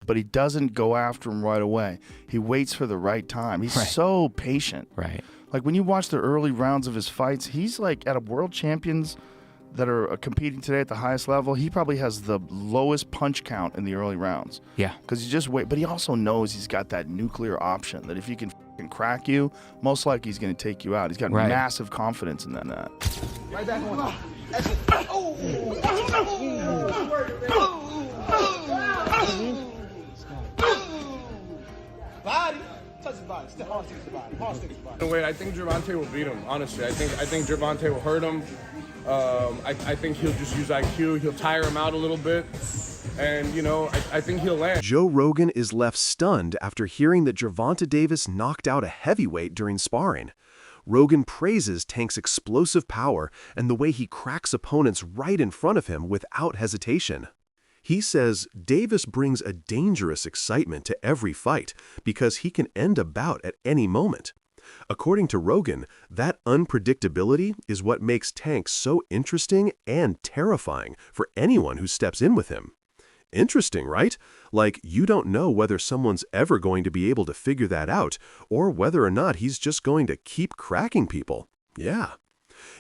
but he doesn't go after him right away. He waits for the right time. He's so patient. Right. Like when you watch the early rounds of his fights, he's like at a world champions that are competing today at the highest level. He probably has the lowest punch count in the early rounds. Yeah. Because he just wait, but he also knows he's got that nuclear option that if he can crack you, most likely he's going to take you out. He's got massive confidence in that. Right back on. Body. Touch his body. Hard sticks his body. Hard sticks his body. Wait, I think Gervonta will beat him, honestly. I think Gervonta will hurt him. I think he'll just use IQ. He'll tire him out a little bit. And, you know, I think he'll land. Joe Rogan is left stunned after hearing that Gervonta Davis knocked out a heavyweight during sparring. Rogan praises Tank's explosive power and the way he cracks opponents right in front of him without hesitation. He says Davis brings a dangerous excitement to every fight because he can end a bout at any moment. According to Rogan, that unpredictability is what makes Tank so interesting and terrifying for anyone who steps in with him. Interesting, right? Like, you don't know whether someone's ever going to be able to figure that out, or whether or not he's just going to keep cracking people. Yeah.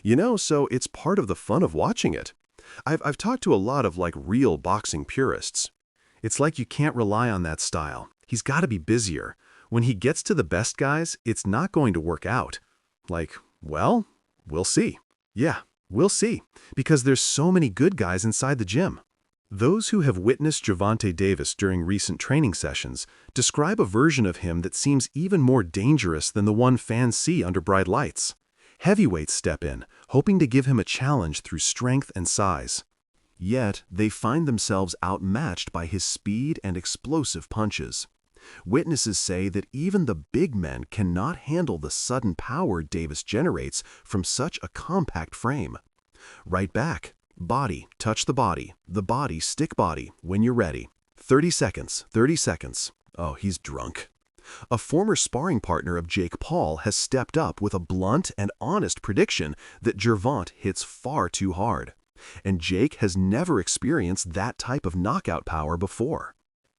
You know, so it's part of the fun of watching it. I've talked to a lot of, like, real boxing purists. It's like you can't rely on that style. He's got to be busier. When he gets to the best guys, it's not going to work out. Like, well, we'll see. Yeah, we'll see. Because there's so many good guys inside the gym. Those who have witnessed Gervonta Davis during recent training sessions describe a version of him that seems even more dangerous than the one fans see under bright lights. Heavyweights step in, hoping to give him a challenge through strength and size. Yet, they find themselves outmatched by his speed and explosive punches. Witnesses say that even the big men cannot handle the sudden power Davis generates from such a compact frame. Right back. Body, touch the body, stick body, when you're ready. 30 seconds, 30 seconds. Oh, he's drunk. A former sparring partner of Jake Paul has stepped up with a blunt and honest prediction that Gervonta hits far too hard. And Jake has never experienced that type of knockout power before.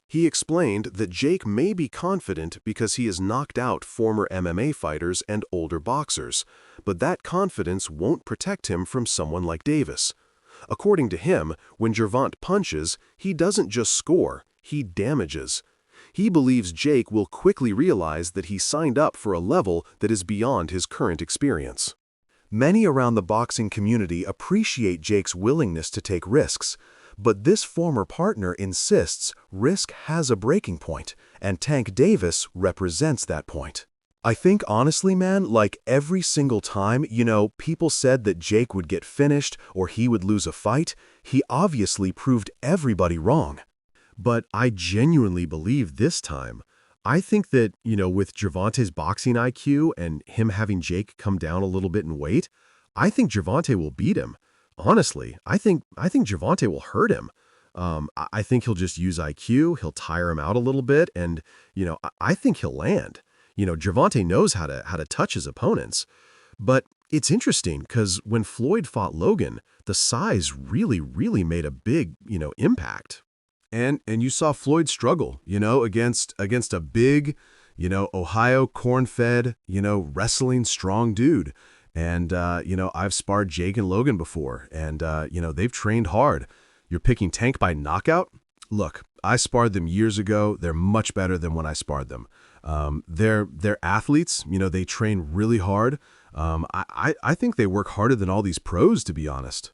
He explained that Jake may be confident because he has knocked out former MMA fighters and older boxers, but that confidence won't protect him from someone like Davis. According to him, when Gervonta punches, he doesn't just score, he damages. He believes Jake will quickly realize that he signed up for a level that is beyond his current experience. Many around the boxing community appreciate Jake's willingness to take risks, but this former partner insists risk has a breaking point, and Tank Davis represents that point. I think honestly, man, like every single time, people said that Jake would get finished or he would lose a fight, he obviously proved everybody wrong. But I genuinely believe this time, I think that, with Gervonta's boxing IQ and him having Jake come down a little bit in weight, I think Gervonta will beat him. Honestly, I think Gervonta will hurt him. I think he'll just use IQ, he'll tire him out a little bit, and, I think he'll land. Gervonta knows how to touch his opponents. But it's interesting because when Floyd fought Logan, the size really made a big, impact. And you saw Floyd struggle, against a big, Ohio corn-fed, wrestling strong dude. And, I've sparred Jake and Logan before, and, they've trained hard. You're picking Tank by knockout? Look, I sparred them years ago. They're much better than when I sparred them. They're athletes, they train really hard. I think they work harder than all these pros, to be honest.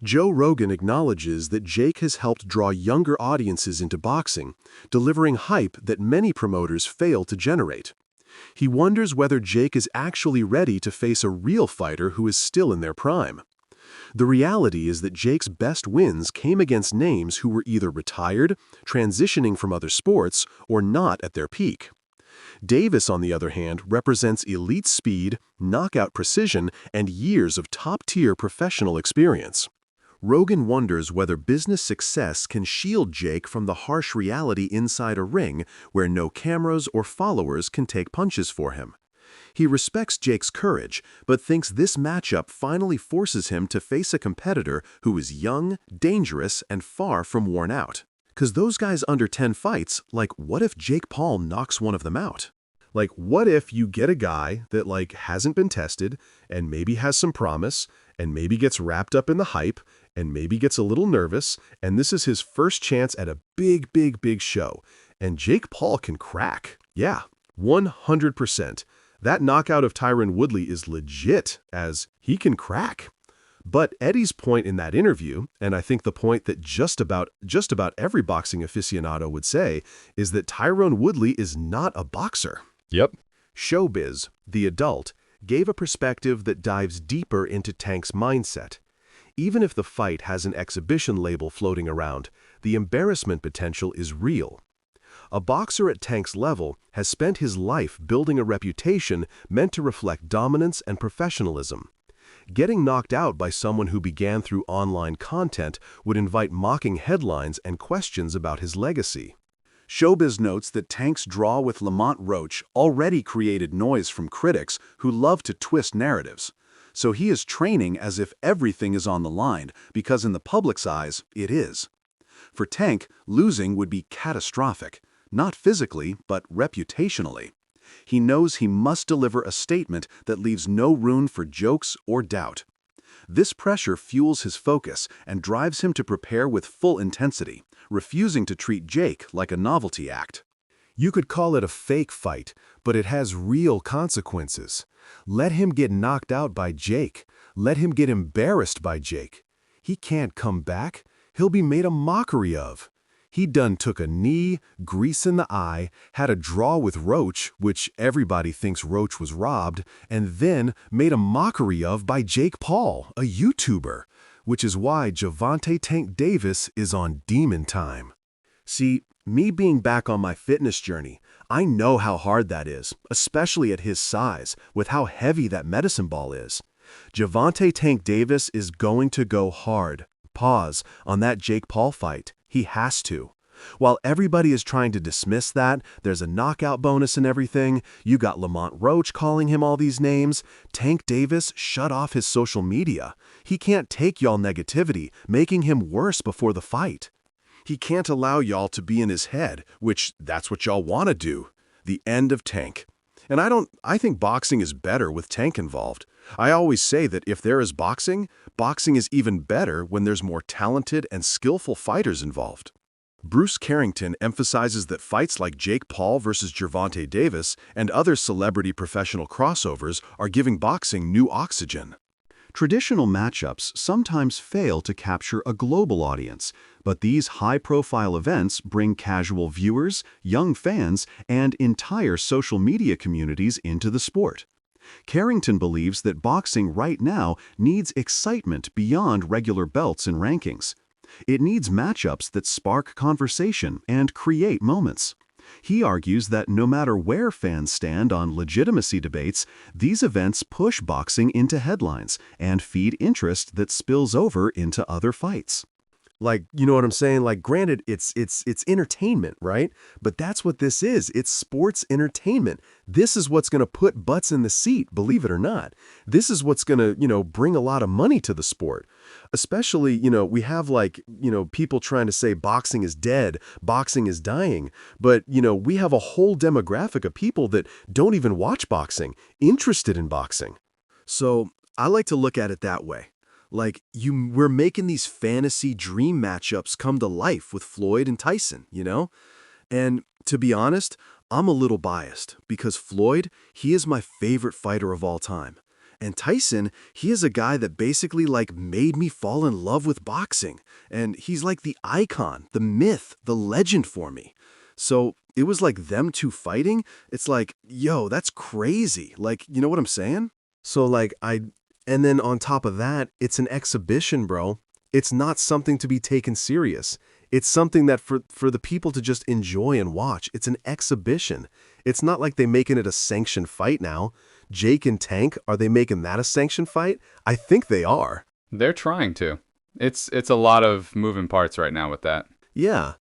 Joe Rogan acknowledges that Jake has helped draw younger audiences into boxing, delivering hype that many promoters fail to generate. He wonders whether Jake is actually ready to face a real fighter who is still in their prime. The reality is that Jake's best wins came against names who were either retired, transitioning from other sports, or not at their peak. Davis, on the other hand, represents elite speed, knockout precision, and years of top-tier professional experience. Rogan wonders whether business success can shield Jake from the harsh reality inside a ring where no cameras or followers can take punches for him. He respects Jake's courage, but thinks this matchup finally forces him to face a competitor who is young, dangerous, and far from worn out. Because those guys under 10 fights, like, what if Jake Paul knocks one of them out? Like, what if you get a guy that, like, hasn't been tested and maybe has some promise and maybe gets wrapped up in the hype and maybe gets a little nervous, and this is his first chance at a big, big, big show, and Jake Paul can crack. Yeah, 100%. That knockout of Tyron Woodley is legit, as he can crack. But Eddie's point in that interview, and I think the point that just about every boxing aficionado would say, is that Tyron Woodley is not a boxer. Yep. Showbiz, the adult, gave a perspective that dives deeper into Tank's mindset. Even if the fight has an exhibition label floating around, the embarrassment potential is real. A boxer at Tank's level has spent his life building a reputation meant to reflect dominance and professionalism. Getting knocked out by someone who began through online content would invite mocking headlines and questions about his legacy. Showbiz notes that Tank's draw with Lamont Roach already created noise from critics who love to twist narratives. So he is training as if everything is on the line, because in the public's eyes, it is. For Tank, losing would be catastrophic, not physically, but reputationally. He knows he must deliver a statement that leaves no room for jokes or doubt. This pressure fuels his focus and drives him to prepare with full intensity, refusing to treat Jake like a novelty act. You could call it a fake fight, but it has real consequences. Let him get knocked out by Jake. Let him get embarrassed by Jake. He can't come back. He'll be made a mockery of. He done took a knee, grease in the eye, had a draw with Roach, which everybody thinks Roach was robbed, and then made a mockery of by Jake Paul, a YouTuber, which is why Gervonta Tank Davis is on demon time. See, me being back on my fitness journey, I know how hard that is, especially at his size, with how heavy that medicine ball is. Gervonta Tank Davis is going to go hard, pause, on that Jake Paul fight. He has to. While everybody is trying to dismiss that, there's a knockout bonus and everything, you got Lamont Roach calling him all these names, Tank Davis shut off his social media. He can't take y'all negativity, making him worse before the fight. He can't allow y'all to be in his head, which that's what y'all want to do. The end of Tank. And I think boxing is better with Tank involved. I always say that if there is boxing, boxing is even better when there's more talented and skillful fighters involved. Bruce Carrington emphasizes that fights like Jake Paul versus Gervonta Davis and other celebrity professional crossovers are giving boxing new oxygen. Traditional matchups sometimes fail to capture a global audience, but these high-profile events bring casual viewers, young fans, and entire social media communities into the sport. Carrington believes that boxing right now needs excitement beyond regular belts and rankings. It needs matchups that spark conversation and create moments. He argues that no matter where fans stand on legitimacy debates, these events push boxing into headlines and feed interest that spills over into other fights. Like, you know what I'm saying? Like, granted, it's entertainment, right? But that's what this is. It's sports entertainment. This is what's going to put butts in the seat, believe it or not. This is what's going to, bring a lot of money to the sport. Especially, we have people trying to say boxing is dead, boxing is dying. But, we have a whole demographic of people that don't even watch boxing, interested in boxing. So I like to look at it that way. Like, we're making these fantasy dream matchups come to life with Floyd and Tyson, And to be honest, I'm a little biased because Floyd, he is my favorite fighter of all time. And Tyson, he is a guy that basically made me fall in love with boxing. And he's like the icon, the myth, the legend for me. So it was like them two fighting. It's like, yo, that's crazy. You know what I'm saying? So and then on top of that, it's an exhibition, bro. It's not something to be taken serious. It's something that for the people to just enjoy and watch. It's an exhibition. It's not like they're making it a sanctioned fight now. Jake and Tank, are they making that a sanctioned fight? I think they are. They're trying to. It's a lot of moving parts right now with that. Yeah.